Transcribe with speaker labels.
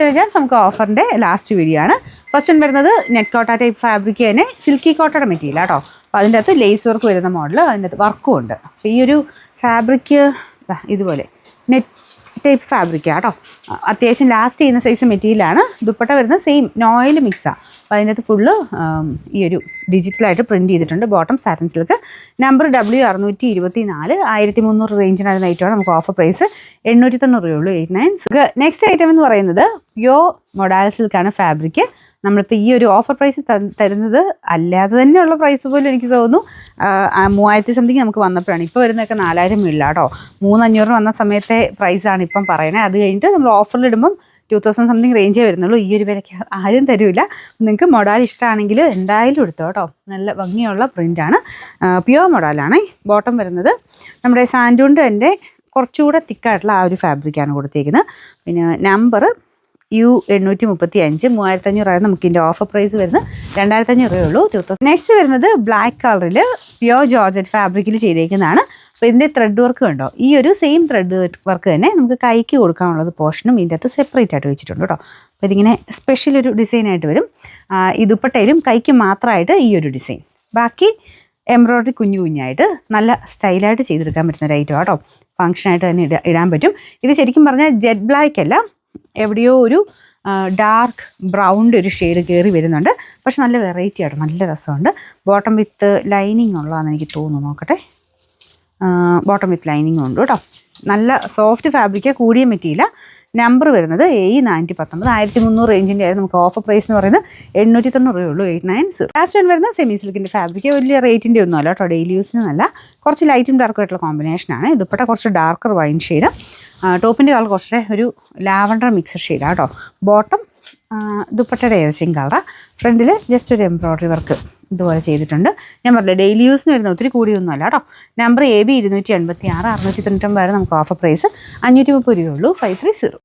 Speaker 1: നമുക്ക് ഓഫറിൻ്റെ last video ആണ്. First വരുന്നത് നെറ്റ് കോട്ട ടൈപ്പ് ഫാബ്രിക് തന്നെ സിൽക്കി കോട്ടയുടെ മെറ്റീരിയൽ കേട്ടോ. അപ്പോൾ അതിൻ്റെ അകത്ത് ലേസ് വർക്ക് വരുന്ന മോഡൽ, അതിൻ്റെ അകത്ത് വർക്കും ഉണ്ട്. അപ്പോൾ ഈ ഒരു ഫാബ്രിക് ഇതുപോലെ നെറ്റ് ടൈപ്പ് ഫാബ്രിക്കാണ് കേട്ടോ. അത്യാവശ്യം ലാസ്റ്റ് ചെയ്യുന്ന സൈസ് മെറ്റീരിയലാണ്. ദുപ്പട്ട വരുന്നത് സെയിം നോയിൽ മിക്സാണ്. അപ്പോൾ അതിനകത്ത് ഫുള്ള് ഈ ഒരു ഡിജിറ്റലായിട്ട് പ്രിൻറ്റ് ചെയ്തിട്ടുണ്ട്. Bottom satin silk, number W624, 1300 റേഞ്ചിനാണ് ഐറ്റമാണ്. നമുക്ക് ഓഫർ പ്രൈസ് 890 രൂപയുള്ളൂ, 89. നെക്സ്റ്റ് ഐറ്റം എന്ന് പറയുന്നത് പ്യോർ മൊഡാൽ സിൽക്കാണ് ഫാബ്രിക്. നമ്മളിപ്പോൾ ഈ ഒരു ഓഫർ പ്രൈസ് തരുന്നത് അല്ലാതെ തന്നെയുള്ള പ്രൈസ് പോലും എനിക്ക് തോന്നുന്നു 3000 സംതിങ് നമുക്ക് വന്നപ്പോഴാണ്. ഇപ്പോൾ വരുന്നതൊക്കെ 4000 ഇല്ല കേട്ടോ. 3500 വന്ന സമയത്തെ പ്രൈസാണ് ഇപ്പം പറയണേ. അത് കഴിഞ്ഞിട്ട് നമ്മൾ ഓഫറിലിടുമ്പം 2000 സംതിങ് റേഞ്ചേ വരുന്നുള്ളൂ. ഈ ഒരു വിലയ്ക്ക് ആരും തരില്ല. നിങ്ങൾക്ക് മൊഡാൽ ഇഷ്ടമാണെങ്കിൽ എന്തായാലും എടുത്തോ കേട്ടോ. നല്ല ഭംഗിയുള്ള പ്രിൻ്റാണ്, പ്യുവർ മൊഡാലാണ്. ബോട്ടം വരുന്നത് നമ്മുടെ സാൻഡൂണിൻ്റെ തന്നെ കുറച്ചുകൂടെ തിക്കായിട്ടുള്ള ആ ഒരു ഫാബ്രിക്കാണ് കൊടുത്തേക്കുന്നത്. പിന്നെ നമ്പർ U835, 3500 നമുക്ക് ഇതിൻ്റെ ഓഫർ പ്രൈസ് വരുന്നത് 2500 രൂപയുള്ളൂ, 2000. നെക്സ്റ്റ് വരുന്നത് ബ്ലാക്ക് കളറിൽ പ്യുവർ ജോർജറ്റ് ഫാബ്രിക്കിൽ ചെയ്തേക്കുന്നതാണ്. അപ്പോൾ ഇതിൻ്റെ ത്രെഡ് വർക്ക് കണ്ടോ, ഈ ഒരു സെയിം ത്രെഡ് വർക്ക് തന്നെ നമുക്ക് കൈക്ക് കൊടുക്കാനുള്ളത് പോർഷനും ഇതിൻ്റെ അകത്ത് സെപ്പറേറ്റ് ആയിട്ട് വെച്ചിട്ടുണ്ട് കേട്ടോ. അപ്പോൾ ഇതിങ്ങനെ സ്പെഷ്യൽ ഒരു ഡിസൈനായിട്ട് വരും. ഈ ദുപ്പട്ടയിലും കൈക്ക് മാത്രമായിട്ട് ഈ ഒരു ഡിസൈൻ, ബാക്കി എംബ്രോയ്ഡറി കുഞ്ഞു കുഞ്ഞായിട്ട് നല്ല സ്റ്റൈലായിട്ട് ചെയ്തെടുക്കാൻ പറ്റുന്ന ഒരു ഐറ്റം കേട്ടോ. ഫങ്ഷനായിട്ട് തന്നെ ഇടാൻ പറ്റും. ഇത് ശരിക്കും പറഞ്ഞാൽ ജെറ്റ് ബ്ലാക്ക് അല്ല, എവിടെയോ ഒരു ഡാർക്ക് ബ്രൗണിൻ്റെ ഒരു ഷെയ്ഡ് കയറി വരുന്നുണ്ട്. പക്ഷെ നല്ല വെറൈറ്റി ആയിട്ട് നല്ല രസമുണ്ട്. ബോട്ടം വിത്ത് ലൈനിങ് ഉള്ളതാണെന്ന് എനിക്ക് തോന്നുന്നു. നോക്കട്ടെ, ബോട്ടം വിത്ത് ലൈനിങ് ഉണ്ട് കേട്ടോ. നല്ല സോഫ്റ്റ് ഫാബ്രിക്ക്, കൂടിയ മെറ്റീരിയൽ. നമ്പർ വരുന്നത് A419, 1300 റേഞ്ചിൻ്റെ ആയിരുന്നു. നമുക്ക് ഓഫർ പ്രൈസ് എന്ന് പറയുന്നത് 890 രൂപയുള്ളൂ, 890. ലാസ്റ്റ് വൺ വരുന്നത് സെമി സിൽക്കിൻ്റെ ഫാബ്രിക്. വലിയ റേറ്റിൻ്റെ ഒന്നും അല്ല കേട്ടോ, ഡെയിലി യൂസിനല്ല. കുറച്ച് ലൈറ്റും ഡാർക്കും ആയിട്ടുള്ള കോമ്പിനേഷനാണ്. ദുപ്പട്ട കുറച്ച് ഡാർക്കർ വൈൻ ഷെയ്ഡ്, ടോപ്പിൻ്റെ കളർ കുറച്ചുകൂടെ ഒരു ലാവൻഡർ മിക്സഡ് ഷെയ്ഡാണ് കേട്ടോ. ബോട്ടം ദുപ്പട്ടയുടെ ഏകദേശം കളറാണ്. ഫ്രണ്ടിൽ ജസ്റ്റ് ഒരു എംബ്രോയ്ഡറി വർക്ക് ഇതുപോലെ ചെയ്തിട്ടുണ്ട്. ഞാൻ പറഞ്ഞില്ല ഡെയിലി യൂസിന് വരുന്ന ഒത്തിരി കൂടിയൊന്നും അല്ല കേട്ടോ. നമ്പർ AB286, 699 വരെ നമുക്ക് ഓഫർ പ്രൈസ് 530 രൂപയുള്ളൂ, 530.